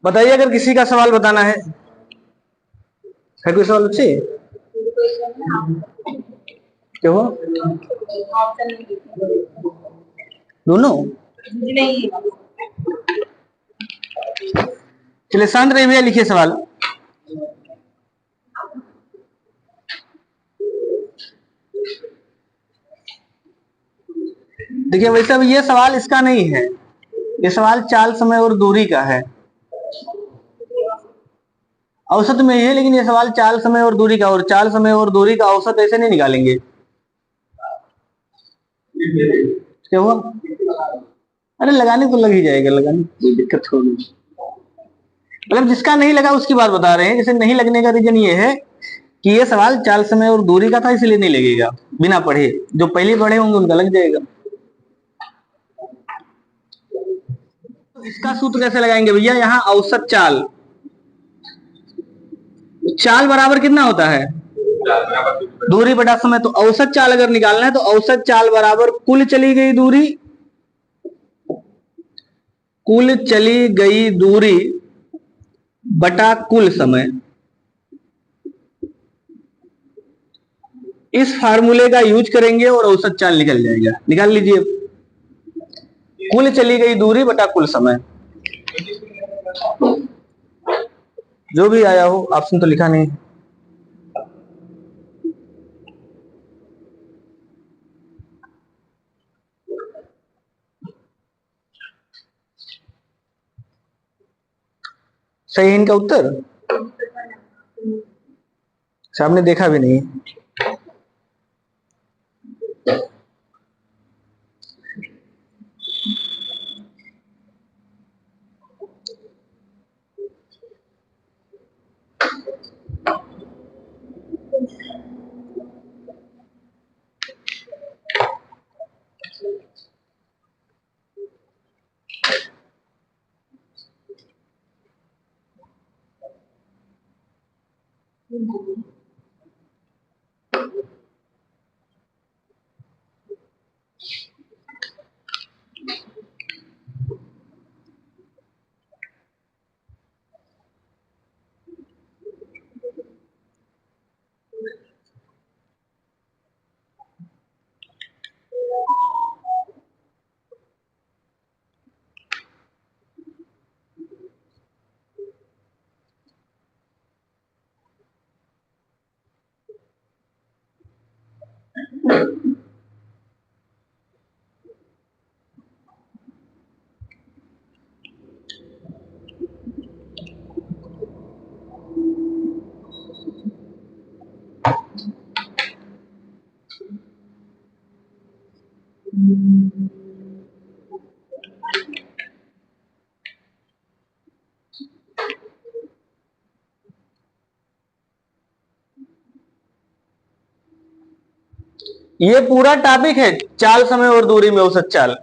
बताइए अगर किसी का सवाल बताना है कोई सवाल बच्चे? क्या हुआ? दोनों? चलिए शांत रहिए भैया, लिखिए सवाल। देखिए वैसे ये सवाल इसका नहीं है, ये सवाल चाल, समय और दूरी का है। औसत में ही है, लेकिन ये सवाल चाल, समय और दूरी का, और चाल, समय और दूरी का औसत ऐसे नहीं निकालेंगे। क्या हुआ? अरे लगाने तो लग ही जाएगा, लगाने कोई दिक्कत होगी। मतलब जिसका नहीं लगा उसकी बात बता रहे हैं। जैसे नहीं लगने का रीजन ये है कि ये सवाल चाल, समय और दूरी का था, इसलिए नहीं लगेगा बिना पढ़े। जो पहले पढ़े होंगे उनका लग जाएगा। तो इसका सूत्र कैसे लगाएंगे भैया? यहाँ औसत चाल, चाल बराबर कितना होता है? दूरी बटा समय। तो औसत चाल अगर निकालना है तो औसत चाल बराबर कुल चली गई दूरी, कुल चली गई दूरी बटा कुल समय। इस फार्मूले का यूज करेंगे और औसत चाल निकल जाएगा। निकाल लीजिए, कुल चली गई दूरी बटा कुल समय। जो भी आया हो, ऑप्शन तो लिखा नहीं। सही है इनका उत्तर? सामने देखा भी नहीं। ये पूरा टॉपिक है चाल, समय और दूरी में औसत चाल।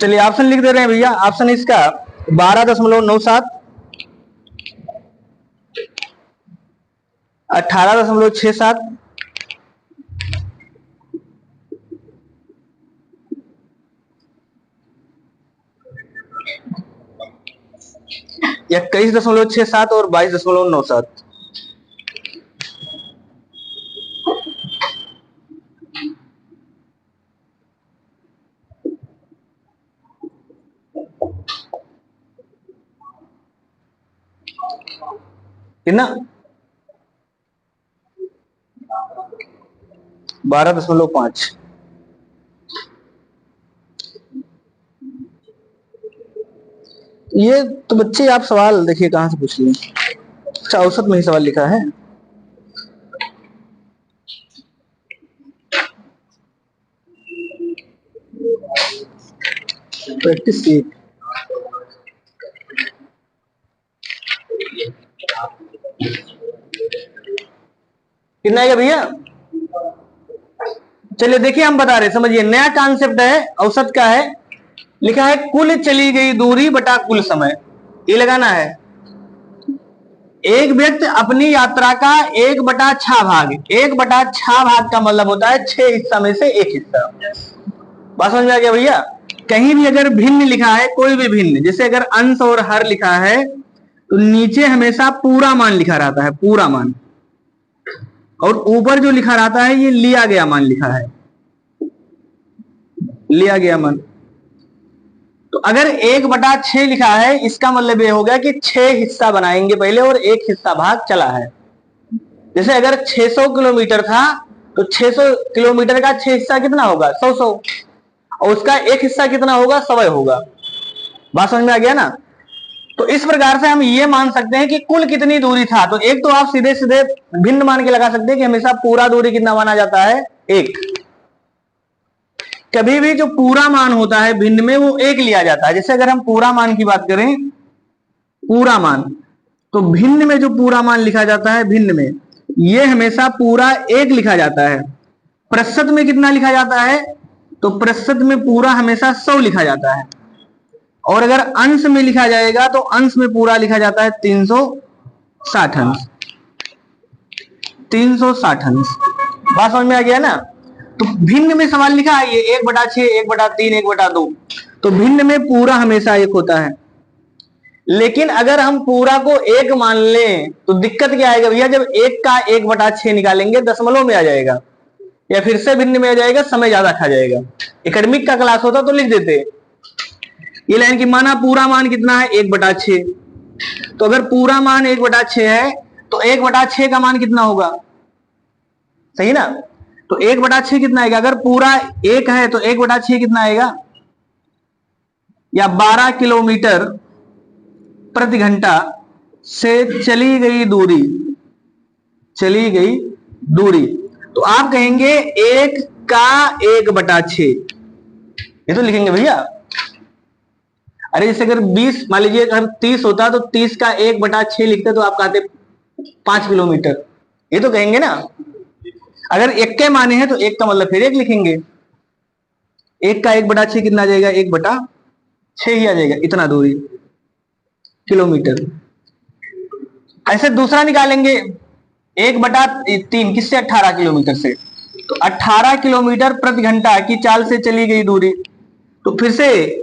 चलिए ऑप्शन लिख दे रहे हैं भैया। ऑप्शन इसका 12.97, 18.67, 21.67 और 22.97। कितना? 12.5। ये तो बच्चे आप सवाल देखिए कहां से पूछ लिए। अच्छा, औसत में ही सवाल लिखा है। प्रैक्टिस की कितना आएगा भैया? चलिए देखिए, हम बता रहे, समझिए, नया कॉन्सेप्ट है, औसत का है। लिखा है कुल चली गई दूरी बटा कुल समय, ये लगाना है। एक व्यक्ति अपनी यात्रा का 1/6 भाग, 1/6 भाग का मतलब होता है 6 हिस्सा में से 1 हिस्सा। बात समझ में आ गया भैया? कहीं भी अगर भिन्न लिखा है, कोई भी भिन्न, जैसे अगर अंश और हर लिखा है तो नीचे हमेशा पूरा मान लिखा रहता है, पूरा मान, और ऊपर जो लिखा रहता है ये लिया गया मान लिखा है, लिया गया मान। तो अगर 1/6 लिखा है, इसका मतलब ये हो गया कि 6 हिस्सा बनाएंगे पहले और 1 हिस्सा भाग चला है। जैसे अगर 600 किलोमीटर था तो 600 किलोमीटर का 6 हिस्सा कितना होगा? 100 और उसका 1 हिस्सा कितना होगा? 100 होगा। बात समझ में आ गया ना? तो इस प्रकार से हम ये मान सकते हैं कि कुल कितनी दूरी था। तो एक तो आप सीधे सीधे भिन्न मान के लगा सकते हैं कि हमेशा पूरा दूरी कितना माना जाता है? 1। कभी भी जो पूरा मान होता है भिन्न में वो 1 लिया जाता है। जैसे अगर हम पूरा मान की बात करें, पूरा मान, तो भिन्न में जो पूरा मान लिखा जाता है, भिन्न में ये हमेशा पूरा 1 लिखा जाता है। प्रतिशत में कितना लिखा जाता है? तो प्रतिशत में पूरा हमेशा 100 लिखा जाता है। और अगर अंश में लिखा जाएगा तो अंश में पूरा लिखा जाता है 360 अंश, 360 अंश। बात समझ में आ गया ना? तो भिन्न में सवाल लिखा है ये 1/6, 1/3, 1/2, तो भिन्न में पूरा हमेशा 1 होता है। लेकिन अगर हम पूरा को 1 मान लें तो दिक्कत क्या आएगा भैया? जब 1 का 1/6 निकालेंगे दशमलव में आ जाएगा, या फिर से भिन्न में आ जाएगा, समय ज्यादा खा जाएगा। एकेडमिक का क्लास होता तो लिख देते ये लाइन की, माना पूरा मान कितना है? 1/6। तो अगर पूरा मान 1/6 है तो 1/6 का मान कितना होगा? सही ना? तो 1/6 कितना आएगा? अगर पूरा 1 है तो 1/6 कितना आएगा? या 12 किलोमीटर प्रति घंटा से चली गई दूरी, चली गई दूरी। तो आप कहेंगे 1 का 1/6, ये तो लिखेंगे भैया। अरे जैसे अगर 20 मान लीजिए, अगर 30 होता तो 30 का 1/6 लिखते तो आप कहते 5 किलोमीटर, ये तो कहेंगे ना। अगर 1 के माने हैं तो 1 का मतलब फिर 1 लिखेंगे। 1 का 1/6 कितना आ जाएगा? 1/6 ही आ जाएगा, इतना दूरी, किलोमीटर। ऐसे दूसरा निकालेंगे 1/3 किससे? 18 किलोमीटर से। तो 18 किलोमीटर प्रति घंटा की चाल से चली गई दूरी। तो फिर से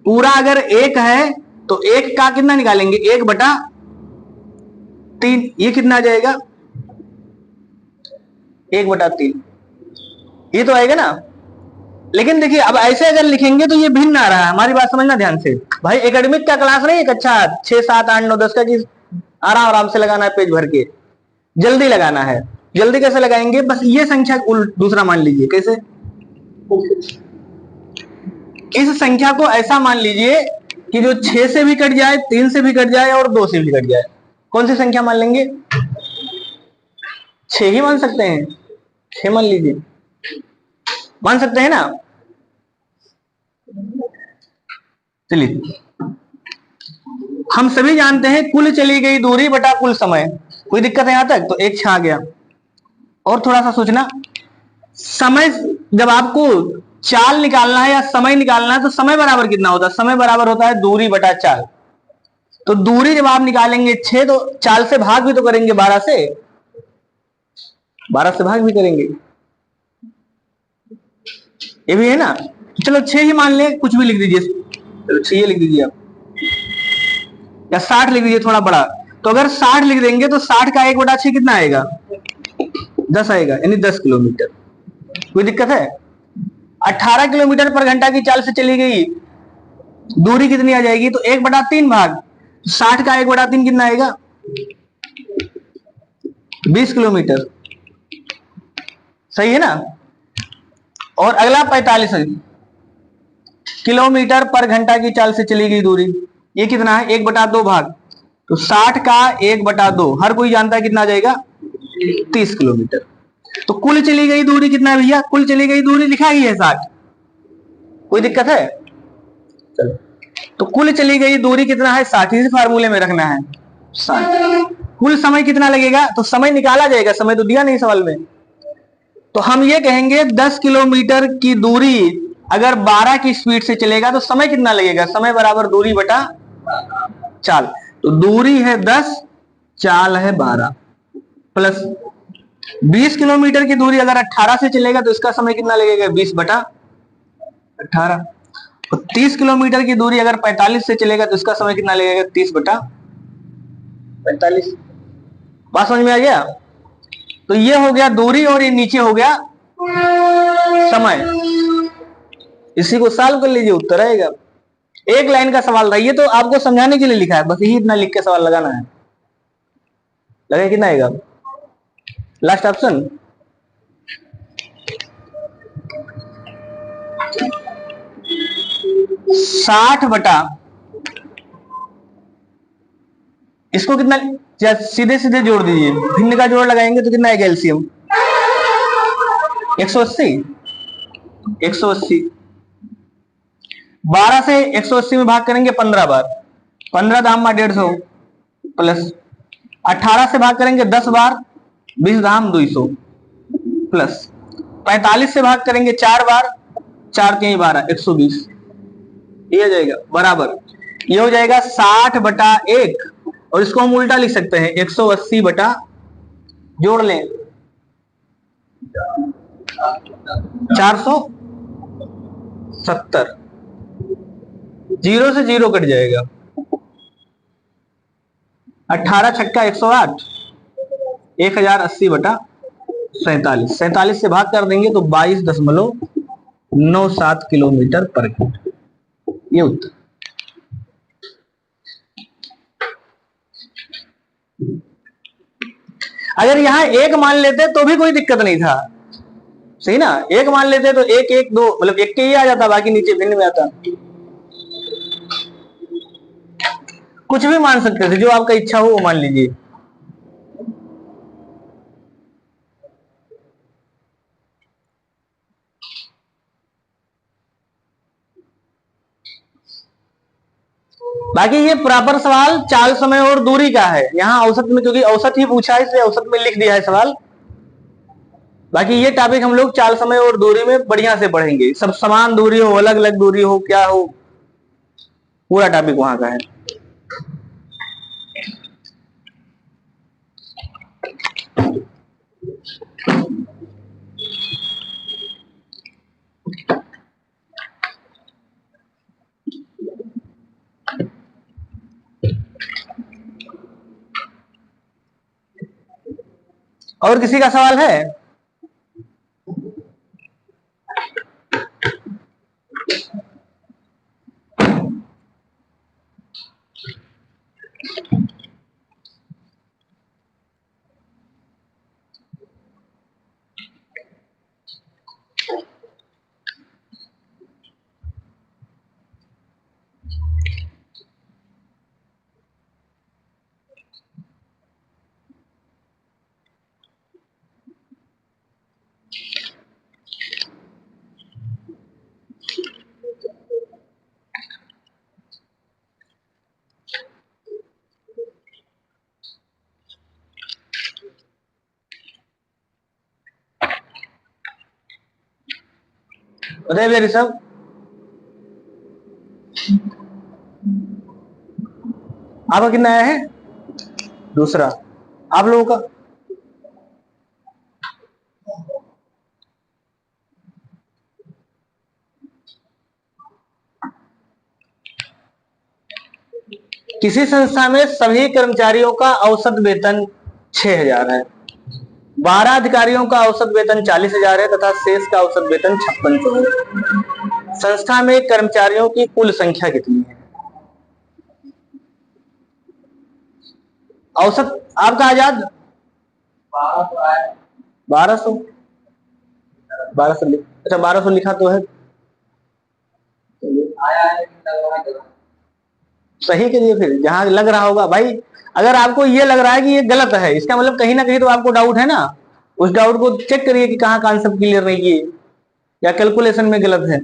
पूरा अगर 1 है तो 1 का कितना निकालेंगे? 1/3, ये कितना आ जाएगा? 1/3, ये तो आएगा ना। लेकिन देखिए अब ऐसे अगर लिखेंगे तो ये भिन्न आ रहा है। हमारी बात समझना ध्यान से भाई, एकेडमिक का क्लास नहीं, एक अच्छा 6, 7, 8, 9, 10 का कि आराम आराम से लगाना है, पेज भर के जल्दी लगाना है। जल्दी कैसे लगाएंगे? बस ये संख्या दूसरा मान लीजिए। कैसे? इस संख्या को ऐसा मान लीजिए कि जो 6 से भी कट जाए, 3 से भी कट जाए और 2 से भी कट जाए। कौन सी संख्या मान लेंगे? 6 ही मान सकते हैं, 6 मान लीजिए, मान सकते हैं ना। चलिए, हम सभी जानते हैं कुल चली गई दूरी बटा कुल समय। कोई दिक्कत है यहां तक? तो 1 आ गया। और थोड़ा सा सोचना, समय जब आपको चाल निकालना है या समय निकालना है तो समय बराबर कितना होता है? समय बराबर होता है दूरी बटा चाल। तो दूरी जब आप निकालेंगे 6 तो चाल से भाग भी तो करेंगे, 12 से, 12 से भाग भी करेंगे, ये भी है ना। चलो 6 ही मान ले, कुछ भी लिख दीजिए, चलो 6 लिख दीजिए आप, या 60 लिख दीजिए थोड़ा बड़ा। तो अगर 60 लिख देंगे तो 60 का 1/6 कितना आएगा? 10 आएगा, यानी 10 किलोमीटर। कोई दिक्कत है? 18 किलोमीटर पर घंटा की चाल से चली गई दूरी कितनी आ जाएगी? तो 1/3 भाग 60 का 1/3 कितना आएगा? 20 किलोमीटर। सही है ना? और अगला 45 किलोमीटर पर घंटा की चाल से चली गई दूरी। ये कितना है 1/2 भाग, तो 60 का 1/2 हर कोई जानता है कितना आ जाएगा 30 किलोमीटर। तो कुल चली गई दूरी कितना है भैया, कुल चली गई दूरी लिखा ही है 60, कोई दिक्कत है? चलो, तो कुल चली गई दूरी कितना है 60, इसी फार्मूले में रखना है 60। कुल समय कितना लगेगा, तो समय निकाला जाएगा, समय तो दिया नहीं सवाल में। तो हम ये कहेंगे 10 किलोमीटर की दूरी अगर 12 की स्पीड से चलेगा तो समय कितना लगेगा, समय बराबर दूरी बटा चाल। तो दूरी है 10, चाल है 12, प्लस 20 किलोमीटर की दूरी अगर 18 से चलेगा तो इसका समय कितना लगेगा 20/18। और 30 किलोमीटर की दूरी अगर 45 से चलेगा तो इसका समय कितना लगेगा 30/45। बात समझ में आ गया? तो ये हो गया दूरी और ये नीचे हो गया समय। इसी को सॉल्व कर लीजिए, उत्तर आएगा। एक लाइन का सवाल था ये, तो आपको समझाने के लिए लिखा है, बस यही इतना लिख के सवाल लगाना है। लगे कितना आएगा लास्ट ऑप्शन? साठ बटा, इसको कितना, सीधे सीधे जोड़ दीजिए, भिन्न का जोड़ लगाएंगे तो कितना आएगा एलसीएम 180। 180 12 से 180 में भाग करेंगे 15 बार, 15 दाम में 150, प्लस 18 से भाग करेंगे 10 बार, 20 दाम 200, प्लस 45 से भाग करेंगे 4 बार, 4 3 12, 120। ये हो जाएगा बराबर, ये हो जाएगा 60/1, और इसको हम उल्टा लिख सकते हैं 180 बटा, जोड़ लें 470, जीरो से जीरो कट जाएगा, 18 छक्का 108, 1080/47, 47 से भाग कर देंगे तो 22.97 किलोमीटर पर घंटा। ये उत्तर। अगर यहां एक मान लेते तो भी कोई दिक्कत नहीं था, सही ना, एक मान लेते तो 1 1 2 मतलब एक के ही आ जाता, बाकी नीचे भिन्न में आता। कुछ भी मान सकते थे, जो आपका इच्छा हो वो मान लीजिए। बाकी ये प्रॉपर सवाल चाल समय और दूरी का है, यहाँ औसत में, क्योंकि औसत ही पूछा है इसलिए औसत में लिख दिया है सवाल। बाकी ये टॉपिक हम लोग चाल समय और दूरी में बढ़िया से पढ़ेंगे, सब समान दूरी हो, अलग अलग दूरी हो, क्या हो, पूरा टॉपिक वहां का है। और किसी का सवाल है? बताइए मेरे सब, आपका कितना आया है? दूसरा। आप लोगों का? किसी संस्था में सभी कर्मचारियों का औसत वेतन 6,000 है, 12 अधिकारियों का औसत वेतन 40,000 है तथा शेष का औसत वेतन 5600 है। संस्था में कर्मचारियों की कुल संख्या कितनी है? औसत आपका आजाद 1200, 1200 अच्छा 1200 लिखा तो है, सही करिए फिर, जहां लग रहा होगा भाई। अगर आपको ये लग रहा है कि ये गलत है, इसका मतलब कहीं ना कहीं तो आपको डाउट है ना। उस डाउट को चेक करिए कि कहाँ कॉन्सेप्ट क्लियर नहीं किए या कैलकुलेशन में गलत है।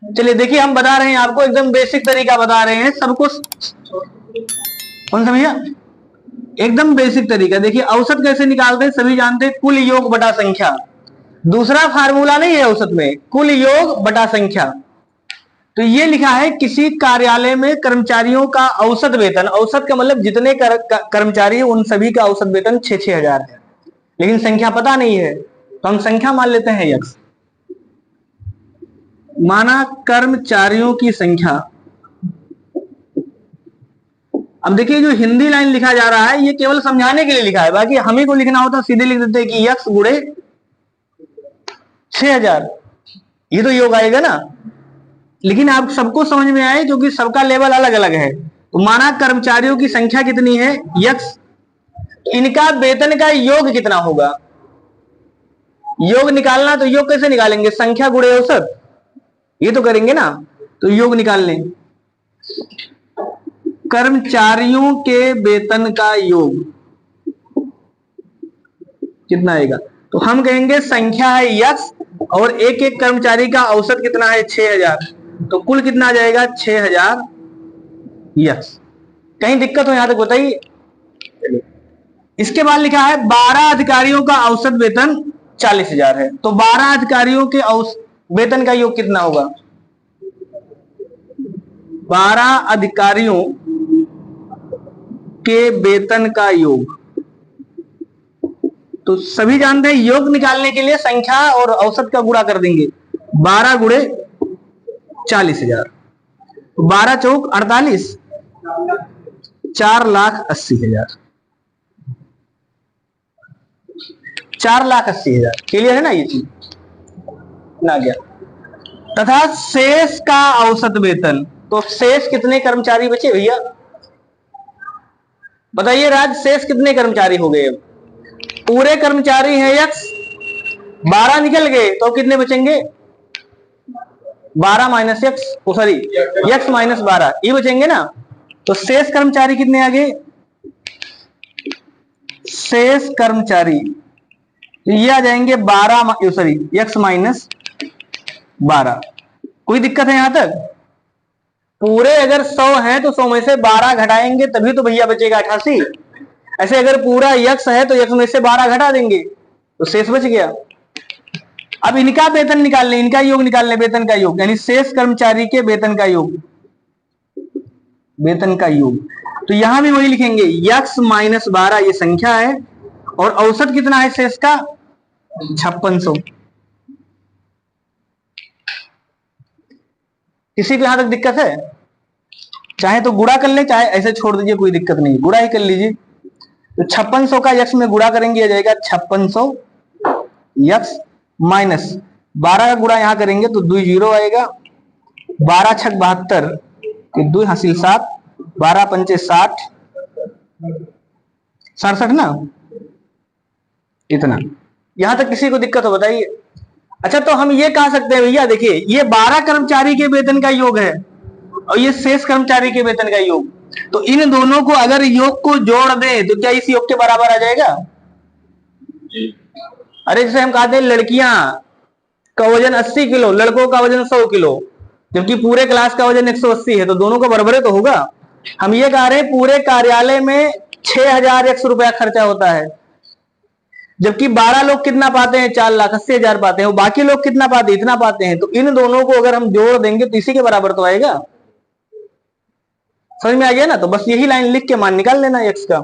चलिए देखिए, हम बता रहे हैं आपको, एकदम बेसिक तरीका बता रहे हैं सबको। कौन सा भैया? एकदम बेसिक तरीका। देखिए औसत कैसे निकालते हैं, सभी जानते हैं, कुल योग बटा संख्या। दूसरा फार्मूला नहीं है औसत में, कुल योग बटा संख्या। तो ये लिखा है किसी कार्यालय में कर्मचारियों का औसत वेतन, औसत का मतलब जितने कर्मचारी उन सभी का औसत वेतन 6,000 है, लेकिन संख्या पता नहीं है तो हम संख्या मान लेते हैं यक्स। माना कर्मचारियों की संख्या। अब देखिए जो हिंदी लाइन लिखा जा रहा है ये केवल समझाने के लिए लिखा है, बाकी हम ही को लिखना होता सीधे लिख देते हैं कि यक्स गुणे 6,000, ये तो योग आएगा ना। लेकिन आप सबको समझ में आए क्योंकि सबका लेवल अलग अलग है। तो माना कर्मचारियों की संख्या कितनी है, यक्स, इनका वेतन का योग कितना होगा। योग निकालना तो योग कैसे निकालेंगे, संख्या गुणे औसत, ये तो करेंगे ना। तो योग निकाल लें, कर्मचारियों के वेतन का योग कितना आएगा। तो हम कहेंगे संख्या है यक्स और एक एक कर्मचारी का औसत कितना है 6,000, तो कुल कितना आ जाएगा 6,000 यक्स। कहीं दिक्कत हो यहां तक बताइए। इसके बाद लिखा है 12 अधिकारियों का औसत वेतन 40,000 है, तो 12 अधिकारियों के वेतन का योग कितना होगा। 12 अधिकारियों के वेतन का योग, तो सभी जानते हैं योग निकालने के लिए संख्या और औसत का गुणा कर देंगे, 12 गुणे 40,000, 12 चौक 48, 4,80,000, 4,80,000। क्लियर है ना ये चीज ना गया। तथा शेष का औसत वेतन, तो शेष कितने कर्मचारी बचे भैया बताइए राज, शेष कितने कर्मचारी हो गए। पूरे कर्मचारी हैं यक्स, 12 निकल गए तो कितने बचेंगे, 12 minus x, sorry x minus 12, ये बचेंगे ना। तो शेष कर्मचारी कितने आ गए, शेष कर्मचारी ये आ जाएंगे 12, सॉरी यक्स माइनस 12। कोई दिक्कत है यहां तक। पूरे अगर 100 है तो 100 में से 12 घटाएंगे तभी तो भैया बचेगा 88। ऐसे अगर पूरा यक्स है तो यक्स में से 12 घटा देंगे तो शेष बच गया। अब इनका वेतन निकाल लें, इनका योग निकाल लें, वेतन का योग, यानी शेष कर्मचारी के वेतन का योग, वेतन का योग। तो यहां भी वही लिखेंगे यक्स माइनस 12 ये संख्या है और औसत कितना है शेष का 5600। किसी को यहां तक दिक्कत है, चाहे तो गुणा कर ले चाहे ऐसे छोड़ दीजिए, कोई दिक्कत नहीं, गुणा ही कर लीजिए। तो 5600 का यक्स में गुणा करेंगे आ जाएगा 5600 यक्स माइनस 12 का गुणा यहां करेंगे तो 2 जीरो आएगा, 12 छक 72, 2 हासिल 7, 12 पंचे 60, 67 ना, इतना। यहां तक किसी को दिक्कत हो बताइए। अच्छा तो हम ये कह सकते हैं भैया देखिए ये 12 कर्मचारी के वेतन का योग है और ये शेष कर्मचारी के वेतन का योग, तो इन दोनों को अगर योग को जोड़ दें तो क्या इस योग के बराबर आ जाएगा। अरे जैसे हम कहते हैं लड़कियां का वजन 80 किलो, लड़कों का वजन 100 किलो, जबकि पूरे क्लास का वजन 180 है, तो दोनों का बराबर तो होगा। हम ये कह रहे हैं पूरे कार्यालय में 6,000 रुपया खर्चा होता है, जबकि 12 लोग कितना पाते हैं 4,80,000 पाते हैं, बाकी लोग कितना पाते हैं इतना पाते हैं, तो इन दोनों को अगर हम जोड़ देंगे तो इसी के बराबर तो आएगा। समझ में आ गया ना। तो बस यही लाइन लिख के मान निकाल लेना यक्स का,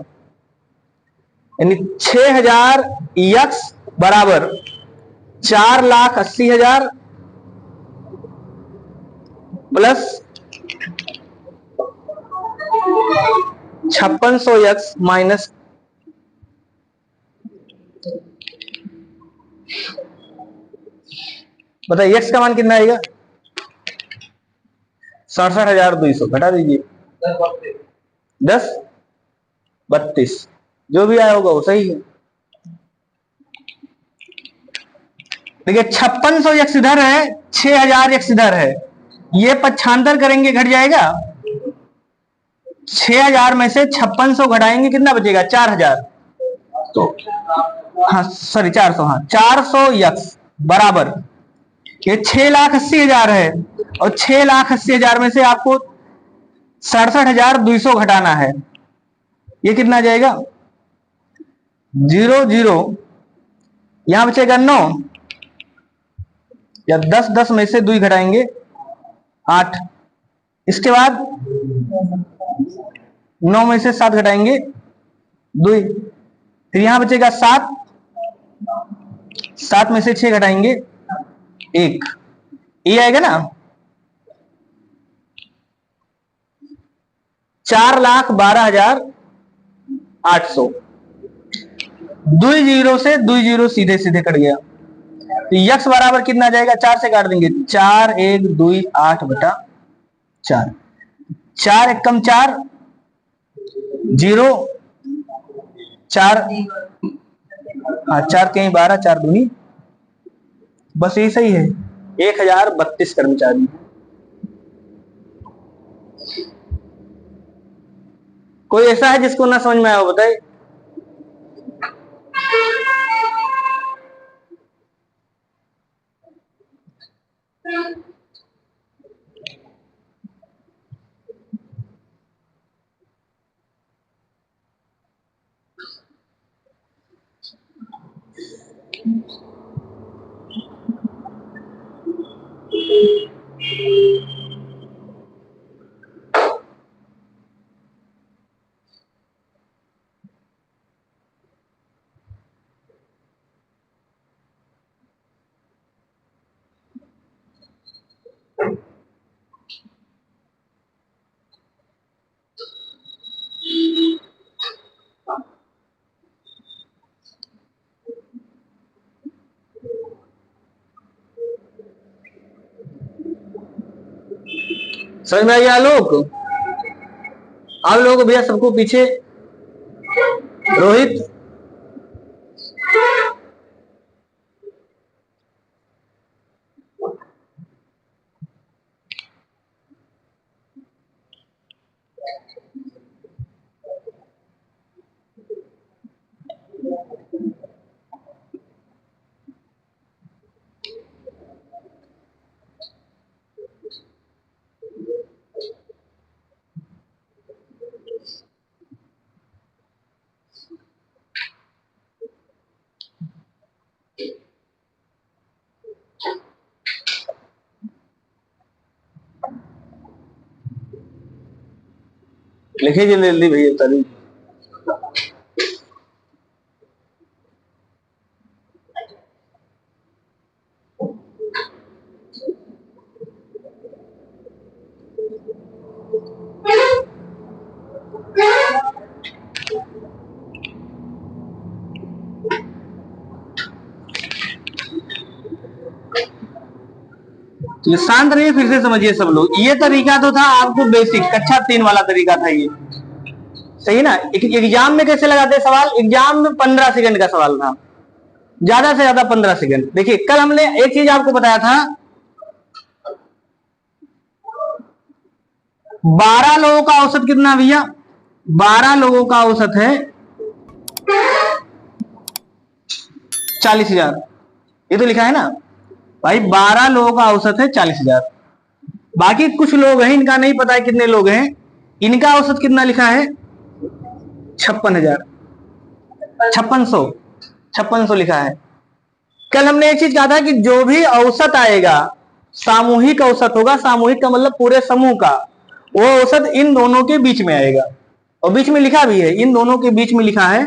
यानी 6,000 यक्स बराबर 4,80,000 प्लस 5600 यक्स माइनस, बताइए यक्स का मान कितना आएगा 67,200, घटा दीजिए 10 32, जो भी आया होगा वो सही है। देखिए 5600 यक्स इधर है, 6,000 यक्स इधर है, ये पक्षांतर करेंगे घट जाएगा। 6000 में से 5600 घटाएंगे कितना बचेगा? 4000। तो हाँ सॉरी 400, हाँ 400 यक्स बराबर ये 6,80,000 है, और 6,80,000 में से आपको 67,200 घटाना है। ये कितना जाएगा? 0 0, यहां बचेगा 9, या 10 10 में से 2 घटाएंगे 8, इसके बाद 9 में से 7 घटाएंगे 2, फिर यहां बचेगा 7, 7 में से 6 घटाएंगे 1, ये आएगा ना 4,12,800। 2 जीरो से 2 जीरो सीधे सीधे कट गया, तो यक्स बराबर कितना जाएगा? 4 से काट देंगे, 4 1 2 8 बटा 4, 4 1 कम 4 0 4, हाँ 4 के 12, 4 दूनी, बस ये सही है। 1032 कर्मचारी। कोई ऐसा है जिसको ना समझ में आया हो, बताए? समझ में आइए लोग? आप लोगों को भैया सबको पीछे रोहित, लिखिए जल्दी जल्दी भैया तारीख। तो शांत रहिए, फिर से समझिए सब लोग। ये तरीका तो था आपको बेसिक कक्षा 3 वाला तरीका था ये, सही ना? एग्जाम में कैसे लगाते हैं सवाल? एग्जाम में 15 सेकंड का सवाल था, ज्यादा से ज्यादा 15 सेकंड। देखिए कल हमने एक चीज आपको बताया था, 12 लोगों का औसत कितना भैया? 12 लोगों का औसत है 40,000। ये तो लिखा है ना भाई, 12 लोगों का औसत है 40,000। बाकी कुछ लोग हैं, इनका नहीं पता है कितने लोग हैं, इनका औसत कितना लिखा है? 56,000, 5600 लिखा है। कल हमने एक चीज कहा था कि जो भी औसत आएगा सामूहिक औसत होगा, सामूहिक का मतलब पूरे समूह का, वो औसत इन दोनों के बीच में आएगा, और बीच में लिखा भी है, इन दोनों के बीच में लिखा है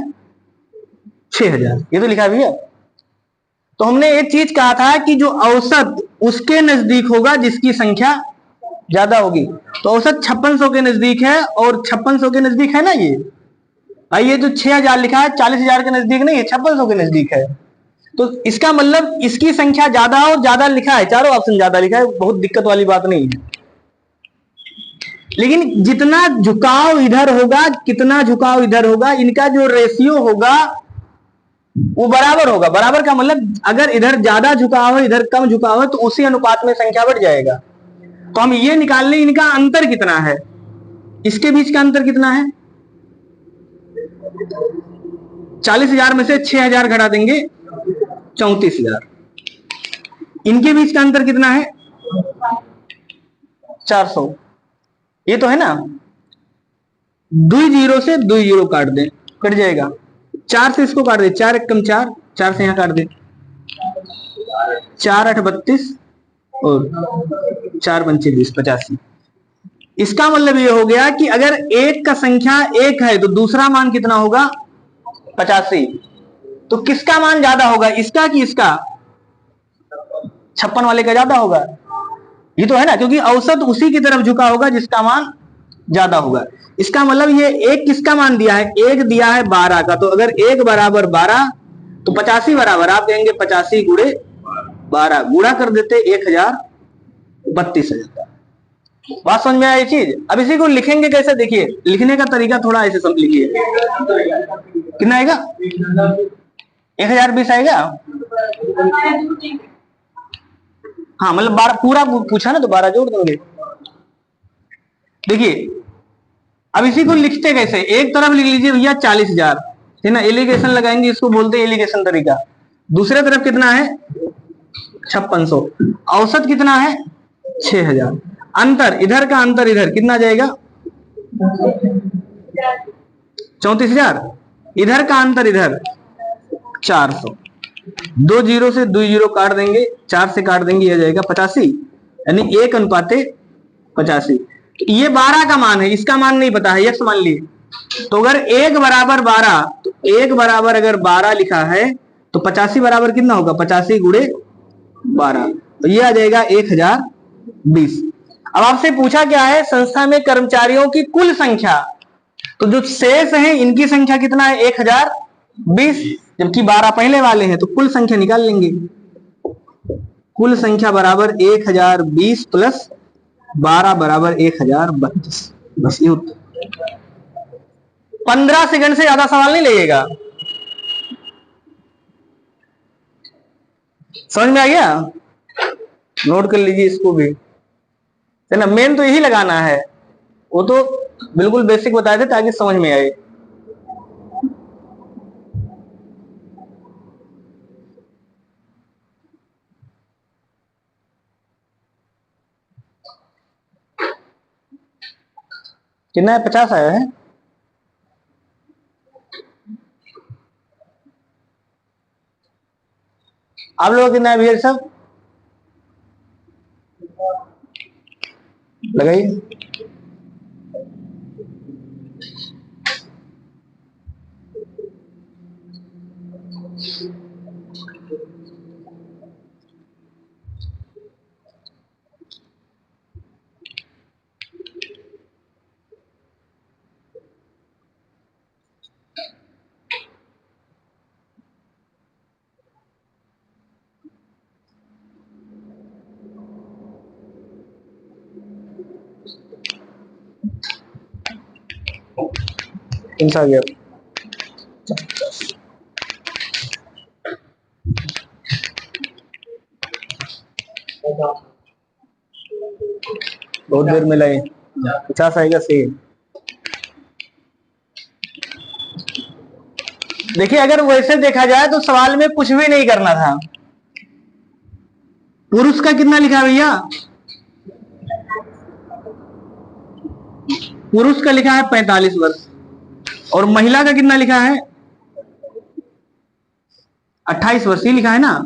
6,000, ये तो लिखा भी है। तो हमने एक चीज कहा था कि जो औसत उसके नजदीक होगा जिसकी संख्या ज्यादा होगी, तो औसत 5600 के नजदीक है, और 5600 के नजदीक है ना ये भाई, ये जो 6,000 लिखा है 40,000 के नजदीक नहीं है, 5600 के नजदीक है। तो इसका मतलब इसकी संख्या ज्यादा और ज्यादा लिखा है, चारों ऑप्शन ज्यादा लिखा है, बहुत दिक्कत वाली बात नहीं है। लेकिन जितना झुकाव इधर होगा, कितना झुकाव इधर होगा, इनका जो रेशियो होगा वो बराबर होगा। बराबर का मतलब अगर इधर ज्यादा झुकाव है इधर कम झुकाव है, तो उसी अनुपात में संख्या बढ़ जाएगा। तो हम ये निकाल लें इनका अंतर कितना है, इसके बीच का अंतर कितना है। 40,000 में से 6,000 घटा देंगे 34,000। इनके बीच का अंतर कितना है 400। ये तो है ना, 2 जीरो से 2 जीरो काट दें, कट जाएगा। 4 से इसको काट दे, 4 एक कम 4, 4 से यहां काट दे, 4 8 32 और 4 पंचे 20, 85। इसका मतलब ये हो गया कि अगर एक का संख्या 1 है तो दूसरा मान कितना होगा 85। तो किसका मान ज्यादा होगा, इसका कि इसका, 56 वाले का ज्यादा होगा। ये तो है ना, क्योंकि औसत उसी की तरफ झुका होगा जिसका मान ज्यादा होगा। इसका मतलब ये एक किसका मान दिया है, एक दिया है 12 का। तो अगर 1 बराबर 12 तो 85 बराबर आप कहेंगे 85 गुणे 12, गुणा कर देते 1032,000। बात समझ में आया ये चीज। अब इसी को लिखेंगे कैसे, देखिए लिखने का तरीका थोड़ा ऐसे समझ लिखिए। कितना आएगा 1020 आएगा। हाँ मतलब 12 पूरा पूछा ना तो 12 जोड़ दोगे। देखिए अब इसी को लिखते कैसे, एक तरफ लिख लीजिए भैया 40,000 है ना, एलिगेशन लगाएंगे, इसको बोलते हैं एलिगेशन तरीका। दूसरे तरफ कितना है 5600, औसत कितना है 6,000, अंतर इधर का अंतर इधर कितना जाएगा 34,000, इधर का अंतर इधर 400। 2 जीरो से 2 जीरो काट देंगे, 4 से काट देंगे, यह जाएगा 85, यानी 1:85। ये 12 का मान है, इसका मान नहीं पता है, यक्स मान लिए। तो अगर 1 बराबर 12, तो 1 बराबर अगर 12 लिखा है तो 85 बराबर कितना होगा 85 गुणे 12, तो ये आ जाएगा 1020। अब आपसे पूछा क्या है, संस्था में कर्मचारियों की कुल संख्या, तो जो शेष है इनकी संख्या कितना है 1020, जबकि 12 पहले वाले हैं, तो कुल संख्या निकाल लेंगे। कुल संख्या बराबर 1020 प्लस 12 बराबर 1032। बस ये उत्तर। 15 सेकंड से ज्यादा सवाल नहीं लगेगा। समझ में आ गया, नोट कर लीजिए इसको भी, है ना। मेन तो यही लगाना है, वो तो बिल्कुल बेसिक बताए थे ताकि समझ में आए। कितना है 50 आया है। आप लोग कितना है भैया सब लगाइए। आ गया बहुत देर में लाए 50 आएगा सही। देखिए अगर वैसे देखा जाए तो सवाल में कुछ भी नहीं करना था। पुरुष का कितना लिखा है भैया, पुरुष का लिखा है 45 वर्ष, और महिला का कितना लिखा है 28 वर्ष ही लिखा है ना।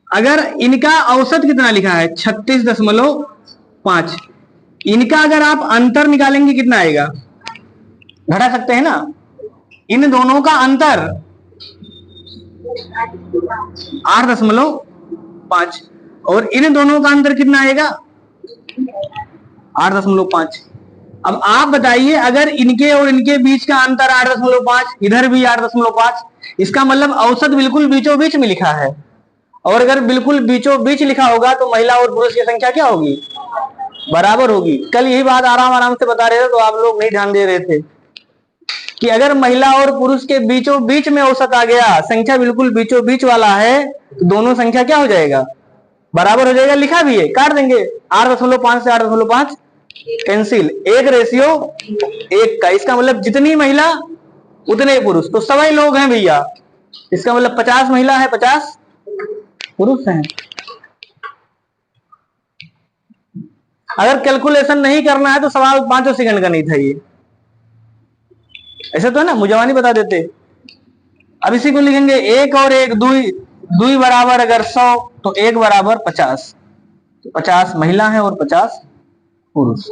अगर इनका औसत कितना लिखा है 36.5, इनका अगर आप अंतर निकालेंगे कितना आएगा, घटा सकते हैं ना। इन दोनों का अंतर 8.5 और इन दोनों का अंतर कितना आएगा 8.5। अब आप बताइए अगर इनके और इनके बीच का अंतर 8.5, इधर भी 8.5, इसका मतलब औसत बिल्कुल बीचों बीच में लिखा है। और अगर बिल्कुल बीचों बीच लिखा होगा तो महिला और पुरुष की संख्या क्या होगी, बराबर होगी। कल यही बात आराम से बता रहे थे तो आप लोग नहीं ध्यान दे रहे थे कि अगर महिला और पुरुष के बीचों बीच में औसत आ गया, संख्या बिल्कुल बीचों बीच वाला है, तो दोनों संख्या क्या हो जाएगा बराबर हो जाएगा, लिखा भी है, काट देंगे 8.5 से 8.5 कैंसिल, 1:1 का। इसका मतलब जितनी महिला उतने पुरुष, तो 100 लोग हैं भैया। इसका मतलब 50 महिला है, 50 पुरुष हैं। अगर कैलकुलेशन नहीं करना है तो सवाल 5 सेकंड का नहीं था ये, ऐसा तो है ना, मुझे बता देते। अब इसी को लिखेंगे 1 और 1 दुई, दुई बराबर अगर 100 तो 1 बराबर 50, तो 50 महिला है और 50 पुरुष।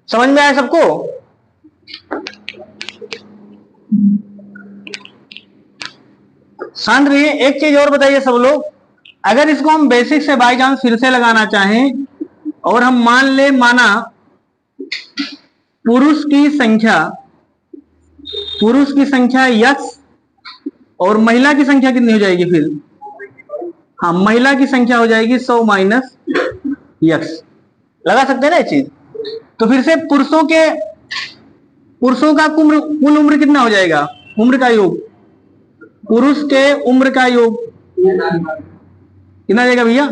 समझ में आया सबको? शांत रहिए। एक चीज और बताइए सब लोग, अगर इसको हम बेसिक से बाई चांस फिर से लगाना चाहें और हम मान ले, माना पुरुष की संख्या यक्स और महिला की संख्या कितनी हो जाएगी फिर? हाँ, महिला की संख्या हो जाएगी 100 माइनस यक्स। लगा सकते हैं ना ये चीज? तो फिर से पुरुषों का कुल उम्र कितना हो जाएगा? उम्र का योग, पुरुष के उम्र का योग कितना जाएगा भैया?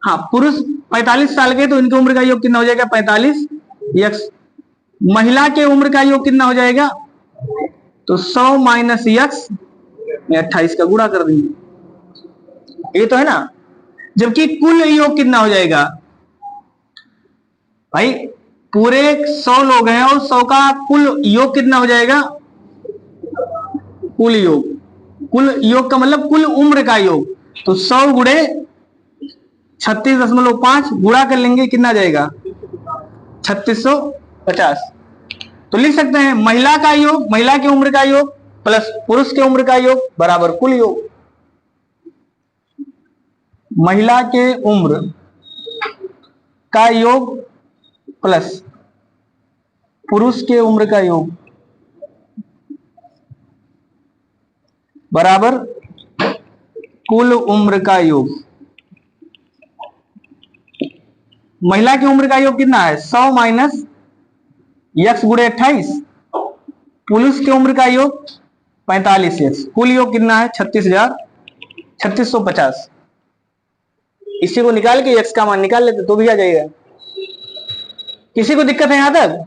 हाँ, पुरुष 45 साल के, तो इनकी उम्र का योग कितना हो जाएगा? 45 यक्स। महिला के उम्र का योग कितना हो जाएगा? तो 100 माइनस यक्स में 28 का गुणा कर देंगे, ये तो है ना। जबकि कुल योग कितना हो जाएगा भाई? पूरे 100 लोग हैं और 100 का कुल योग कितना हो जाएगा? कुल योग का मतलब कुल उम्र का योग, तो 100 गुणे 36.5 गुणा कर लेंगे, कितना जाएगा? 3650। तो लिख सकते हैं महिला का योग, महिला की उम्र का योग प्लस पुरुष की उम्र का योग बराबर कुल योग। महिला के उम्र का योग प्लस पुरुष के उम्र का योग बराबर कुल उम्र का योग। महिला की उम्र का योग कितना है? 100 माइनस यक्स गुणे 28। पुरुष की उम्र का योग 45 यक्स। कुल योग कितना है? 3650। इसी को निकाल के यक्स का मान निकाल लेते तो भी आ जाएगा। किसी को दिक्कत है यहां तक?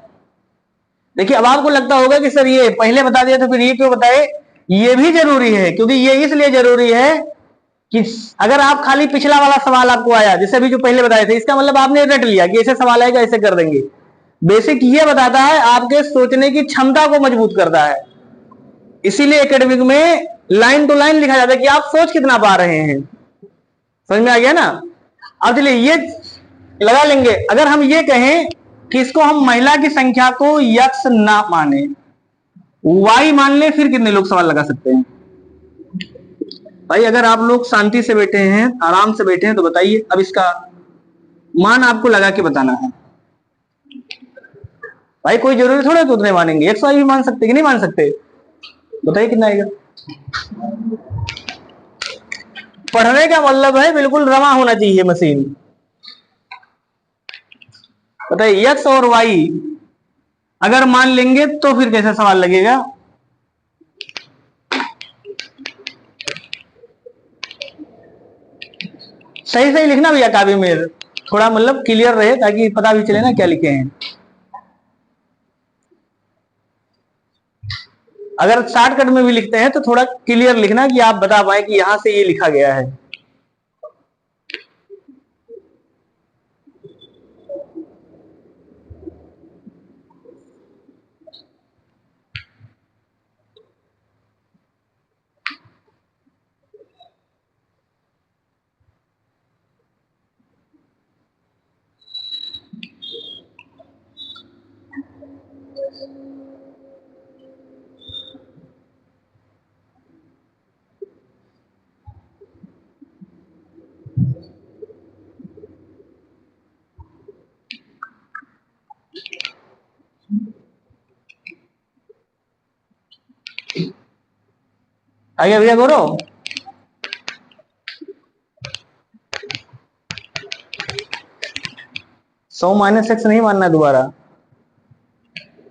देखिए, अब आपको लगता होगा कि सर ये पहले बता दिया तो फिर ये क्यों बताए? ये भी जरूरी है, क्योंकि ये इसलिए जरूरी है कि अगर आप खाली पिछला वाला सवाल आपको आया, जैसे अभी जो पहले बताए थे, इसका मतलब आपने रट लिया कि ऐसे सवाल आएगा, ऐसे कर देंगे। बेसिक ये बताता है, आपके सोचने की क्षमता को मजबूत करता है। इसीलिए एकेडमिक में लाइन टू लाइन लिखा जाता है कि आप सोच कितना पा रहे हैं। समझ में आ गया ना? अब चलिए ये लगा लेंगे। अगर हम ये कहें कि इसको हम महिला की संख्या को यक्स ना माने, वाई मान ले, फिर कितने लोग सवाल लगा सकते हैं भाई? अगर आप लोग शांति से बैठे हैं, आराम से बैठे हैं, तो बताइए। अब इसका मान आपको लगा के बताना है भाई। कोई जरूरी थोड़ा कि उतने मानेंगे, 100 भी मान सकते कि नहीं मान सकते? बताइए कितना आएगा। पढ़ने का मतलब है बिल्कुल रमा होना चाहिए मशीन। बताइए, एक्स और वाई अगर मान लेंगे तो फिर कैसा सवाल लगेगा? सही सही लिखना भैया काव्य में, थोड़ा मतलब क्लियर रहे, ताकि पता भी चले ना क्या लिखे हैं। अगर शॉर्टकट में भी लिखते हैं तो थोड़ा क्लियर लिखना कि आप बता पाए कि यहां से ये लिखा गया है। आ गया भैया गौरव? सौ माइनस एक्स नहीं मानना है दोबारा,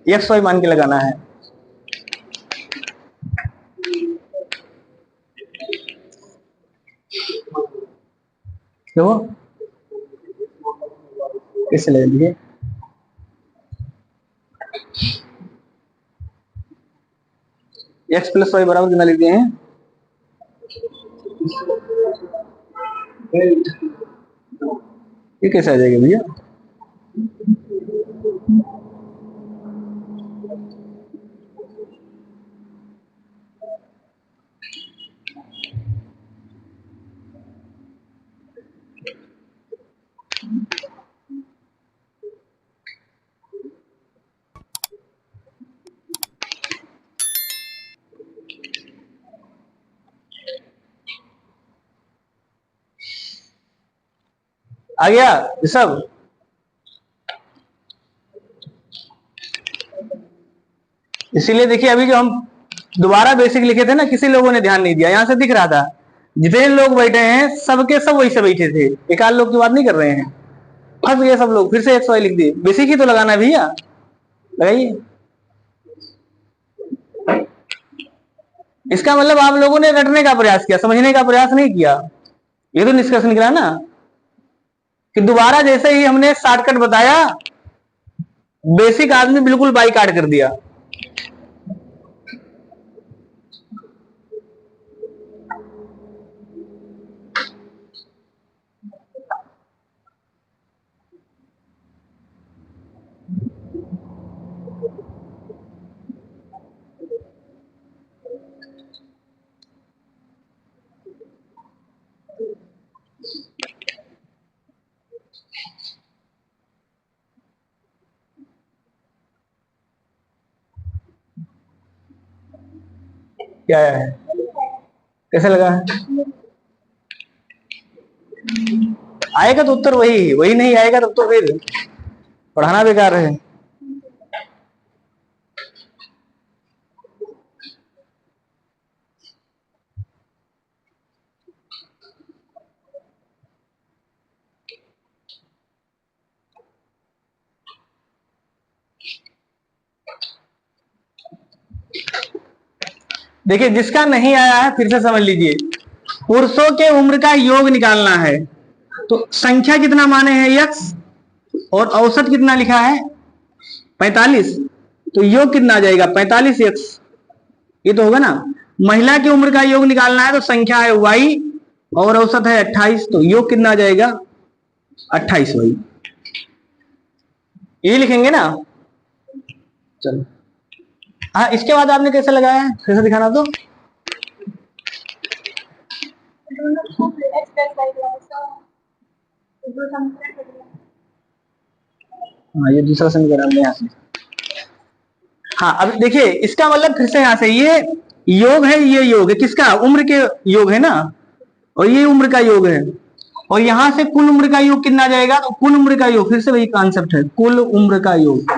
एक्स वाई मान के लगाना है। देखो कैसे लगा दीजिए। एक्स प्लस वाई बराबर कितना लिखते हैं? ये कैसे आ जाएगा भैया? आ गया ये सब? इसीलिए देखिए अभी जो हम दोबारा बेसिक लिखे थे ना, किसी लोगों ने ध्यान नहीं दिया, यहां से दिख रहा था जितने लोग बैठे हैं सबके सब वही से बैठे थे, एक आध लोग की बात नहीं कर रहे हैं, फंस गए सब लोग, फिर से एक्स वाई लिख दिए। बेसिक ही तो लगाना है भैया, लगाइए। इसका मतलब आप लोगों ने रटने का प्रयास किया, समझने का प्रयास नहीं किया। ये तो निष्कर्ष निकला ना कि दोबारा जैसे ही हमने शॉर्टकट बताया, बेसिक आदमी बिल्कुल बाई काट कर दिया। क्या है, कैसे लगा? आएगा तो उत्तर वही, वही नहीं आएगा तब तो फिर पढ़ाना बेकार है। देखिए जिसका नहीं आया है फिर से समझ लीजिए, पुरुषों के उम्र का योग निकालना है तो संख्या कितना माने हैं यक्स, और औसत कितना लिखा है 45, तो योग कितना आ जाएगा 45 यक्स, ये तो होगा ना। महिला की उम्र का योग निकालना है तो संख्या है वाई और औसत है 28, तो योग कितना आ जाएगा 28 वाई, ये लिखेंगे ना। चलो हाँ, इसके बाद आपने कैसे लगाया है फिर से दिखाना तो। हाँ ये दूसरा समीकरण में यहाँ से, हाँ अब देखिए इसका मतलब फिर से यहाँ से ये योग है, ये योग है किसका, उम्र के योग है ना, और ये उम्र का योग है, और यहां से कुल उम्र का योग कितना जाएगा, तो कुल उम्र का योग फिर से वही कॉन्सेप्ट है, कुल उम्र का योग,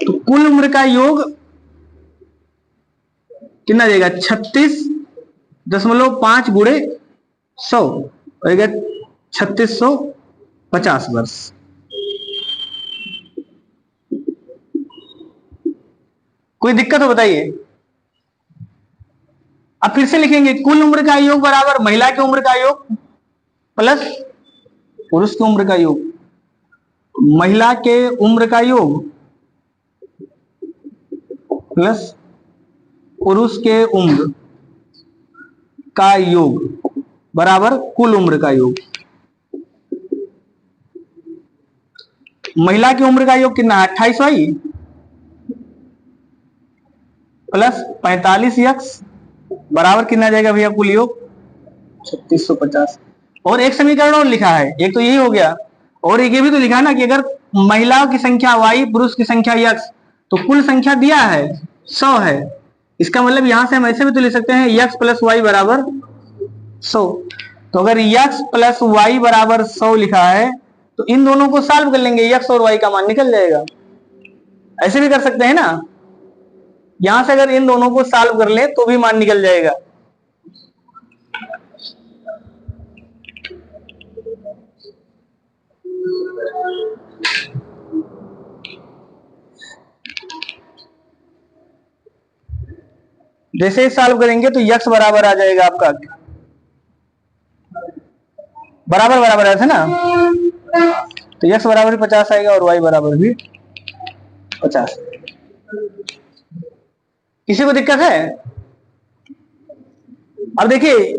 तो कुल उम्र का योग कितना जाएगा 36.5 गुणे 100 होगा 3650 वर्ष। कोई दिक्कत हो बताइए? अब फिर से लिखेंगे कुल उम्र का योग बराबर महिला की उम्र का योग प्लस पुरुष की उम्र का योग, महिला के उम्र का योग प्लस पुरुष के उम्र का योग बराबर कुल उम्र का योग। महिला की उम्र का योग कितना है 28 वाई प्लस 45 यक्स बराबर कितना जाएगा भैया कुल योग 3650। और एक समीकरण और लिखा है, एक तो यही हो गया, और एक ये भी तो लिखा है ना कि अगर महिलाओं की संख्या वाई पुरुष की संख्या यक्स तो कुल संख्या दिया है 100 है, इसका मतलब यहां से हम ऐसे भी तो लिख सकते हैं यक्स प्लस वाई बराबर 100। तो अगर यक्स प्लस वाई बराबर 100 लिखा है तो इन दोनों को सॉल्व कर लेंगे, यक्स और वाई का मान निकल जाएगा, ऐसे भी कर सकते हैं ना। यहां से अगर इन दोनों को सॉल्व कर ले तो भी मान निकल जाएगा। जैसे ही सॉल्व करेंगे तो यक्स बराबर आ जाएगा आपका, बराबर बराबर ऐसे ना, तो यक्स बराबर भी 50 आएगा और वाई बराबर भी 50। किसी को दिक्कत है? अब देखिए,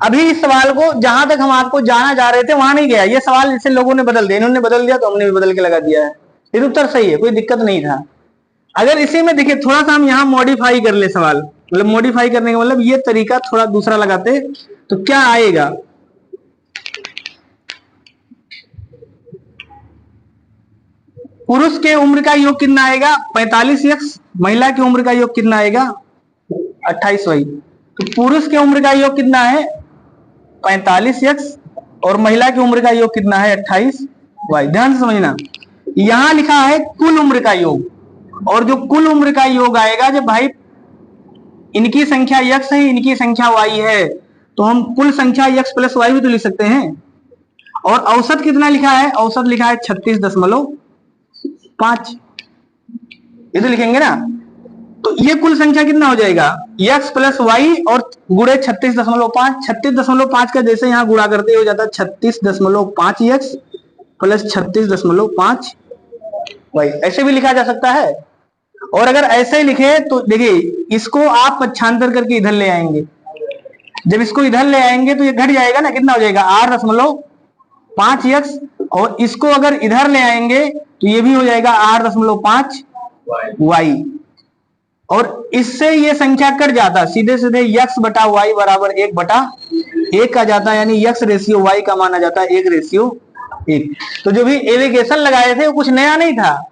अभी इस सवाल को जहां तक हम आपको जाना जा रहे थे वहां नहीं गया, ये सवाल जैसे लोगों ने बदल दिया, इन्होंने बदल दिया तो हमने भी बदल के लगा दिया है, लेकिन उत्तर सही है, कोई दिक्कत नहीं था। अगर इसी में देखिए थोड़ा सा हम यहाँ मॉडिफाई कर ले सवाल, मतलब मॉडिफाई करने का मतलब ये तरीका थोड़ा दूसरा लगाते तो क्या आएगा। पुरुष के उम्र का योग कितना आएगा 45x, महिला की उम्र का योग कितना आएगा 28y। तो पुरुष की उम्र का योग कितना है 45x और महिला की उम्र का योग कितना है 28y। ध्यान से समझना, यहां लिखा है कुल उम्र का योग, और जो कुल उम्र का योग आएगा, जब भाई इनकी संख्या x है, इनकी संख्या y है, तो हम कुल संख्या x प्लस y भी तो लिख सकते हैं। और औसत कितना लिखा है, औसत लिखा है 36.5, ये तो लिखेंगे ना। तो ये कुल संख्या कितना हो जाएगा x प्लस वाई और गुड़े 36.5, 36.5 का जैसे यहां गुणा करते हो जाता है 36.5x प्लस 36.5 वाई, ऐसे भी लिखा जा सकता है। और अगर ऐसे ही लिखे तो देखिए इसको आप पक्षांतर करके इधर ले आएंगे, जब इसको इधर ले आएंगे तो ये घट जाएगा ना, कितना हो जाएगा 8.5x, और इसको अगर इधर ले आएंगे तो ये भी हो जाएगा 8.5y, और इससे ये संख्या कट जाता, सीधे सीधे x बटा वाई बराबर 1/1 आ जाता, यानी x रेशियो y का माना जाता है 1:1। तो जो भी एलिगेशन लगाए थे वो कुछ नया नहीं था,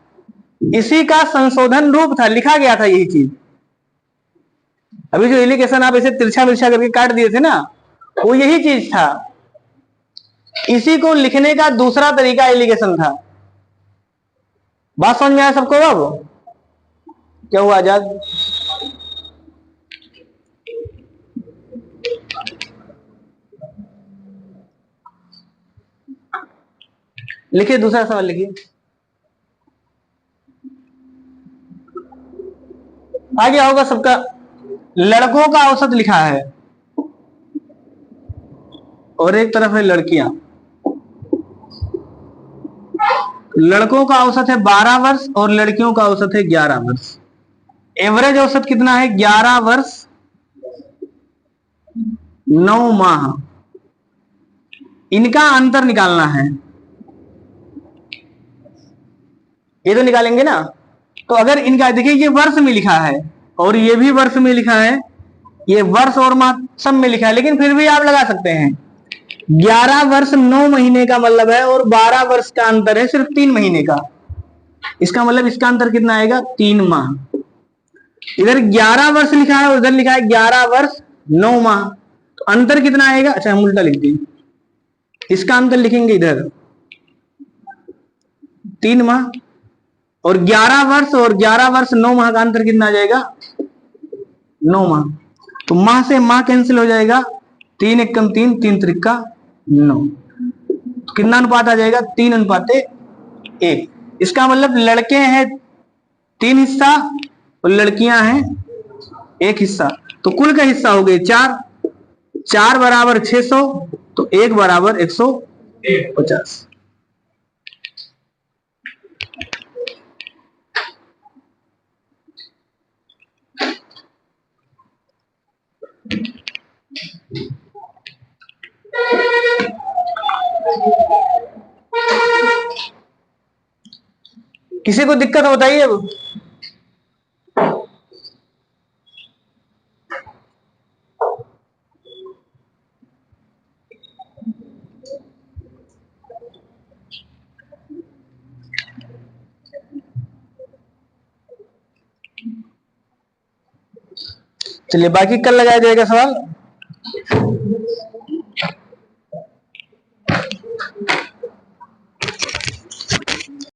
इसी का संशोधन रूप था, लिखा गया था यही चीज। अभी जो एलिगेशन आप ऐसे तिरछा मिर्छा करके काट दिए थे ना, वो यही चीज था, इसी को लिखने का दूसरा तरीका एलिगेशन था। बात समझ में आया सबको? अब क्या हुआ आजाद? लिखिए दूसरा सवाल लिखिए, आ गया होगा सबका। लड़कों का औसत लिखा है और एक तरफ है लड़कियां। लड़कों का औसत है 12 वर्ष और लड़कियों का औसत है 11 वर्ष। एवरेज औसत कितना है 11 वर्ष 9 माह, इनका अंतर निकालना है, ये तो निकालेंगे ना। तो अगर इनका देखिए ये वर्ष में लिखा है और ये भी वर्ष में लिखा है, ये वर्ष और माह सब में लिखा है, लेकिन फिर भी आप लगा सकते हैं 11 वर्ष 9 महीने का मतलब है और 12 वर्ष का अंतर है सिर्फ 3 महीने का, इसका मतलब इसका अंतर कितना आएगा 3 माह। इधर 11 वर्ष लिखा है और उधर लिखा है 11 वर्ष 9 माह, तो अंतर कितना आएगा, अच्छा हम उल्टा लिख दें, इसका अंतर लिखेंगे इधर 3 माह, और 11 वर्ष और 11 वर्ष 9 माह का अंतर कितना आ जाएगा 9 माह। तो माह से माह कैंसिल हो जाएगा, 3 एकम 3, 3 त्रिका 9, तो कितना अनुपात आ जाएगा 3:1। इसका मतलब लड़के हैं 3 हिस्सा और लड़कियां हैं 1 हिस्सा, तो कुल का हिस्सा हो गए 4, 4 बराबर 600, तो 1 बराबर 150। किसी को दिक्कत बताइए अब? चलिए बाकी कल लगाया जाएगा सवाल।